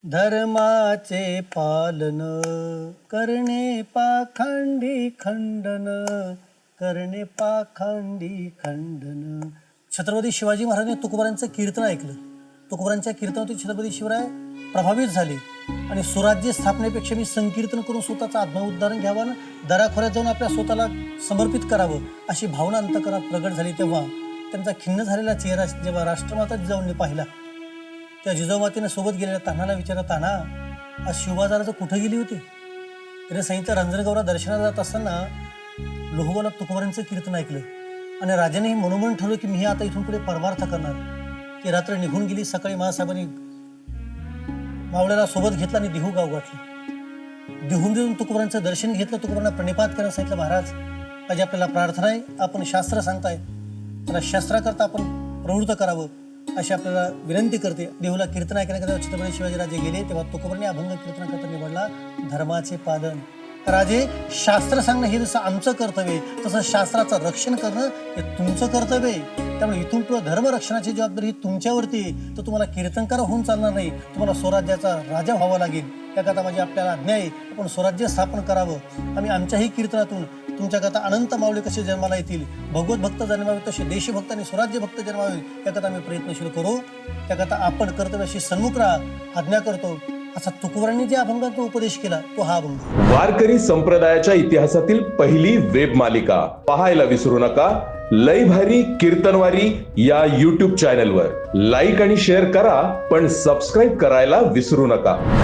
धर्माचे पालन करणे पाखंडी खंडन करणे पाखंडी खंडन. छत्रपती शिवाजी महाराजांनी तुकोबारांचं कीर्तन ऐकलं. तुकोबारांच्या कीर्तनातून छत्रपती शिवराय प्रभावित झाले आणि स्वराज्य स्थापनेपेक्षा मी संकीर्तन करून स्वतःचं आत्मउद्धारण घ्यावं आणि दराखोऱ्यात जाऊन आपल्या स्वतःला समर्पित करावं अशी भावना अंतःकरणात प्रगट झाली. तेव्हा त्यांचा खिन्न झालेला चेहरा जेव्हा राष्ट्रमाता जिजाऊंनी पाहिला, त्या जिजाऊमातेने सोबत गेलेल्या तान्हाला विचारलं, ताना आज शिवबाजाराचं कुठं गेली होती? त्याने सांगितलं, रंजनगौरा दर्शनाला जात असताना लोहगावला तुकोबारांचं कीर्तन ऐकलं आणि राजानेही मनोमन ठरवलं की मी आता इथून पुढे परमार्थ करणार. ती रात्र निघून गेली. सकाळी महासाहेबांनी मावळ्याला सोबत घेतला आणि देहू गाव गाठलं. देहून देऊन तुकोबारांचं दर्शन घेतलं. तुकोबारांना प्रणिपात करायला सांगितलं, महाराज माझी आपल्याला प्रार्थना आहे, आपण शास्त्र सांगताय, त्याला शास्त्राकरता आपण प्रवृत्त करावं अशी आपल्याला विनंती करते. देहूला कीर्तन ऐकण्याकरता छत्रपती शिवाजीराजे गेले. तेव्हा तुकोबारांनी अभंग कीर्तनाकरता निवडला धर्माचे पालन. राजे, शास्त्र सांगणं हे जसं आमचं कर्तव्य आहे तसं शास्त्राचं रक्षण करणं हे तुमचं कर्तव्य आहे. त्यामुळे इथून पुढे धर्मरक्षणाची जबाबदारी ही तुमच्यावरती आहे. तर तुम्हाला कीर्तनकार होऊन चालणार नाही, तुम्हाला स्वराज्याचा राजा व्हावं लागेल. त्याकरता माझी आपल्याला आज्ञा आहे, आपण स्वराज्य स्थापन करावं. आम्ही आमच्याही कीर्तनातून तुमच्याकरता अनंत मावळे कसे जन्माला येतील, भगवत भक्त जन्मावे तसे देशभक्त आणि स्वराज्य भक्त जन्मावे याकरता आम्ही प्रयत्नशील करू. त्याकरता आपण कर्तव्याशी सन्मुख राहा, आज्ञा करतो. असा तुकोबारांनी जे अभंगाचा उपदेश केला तो हा अभंग. वारकरी संप्रदायाच्या इतिहासातील पहिली वेब मालिका पाहायला विसरू नका. लय भारी कीर्तनवारी या YouTube चॅनलवर लाईक आणि शेअर करा, पण सबस्क्राईब करायला विसरू नका.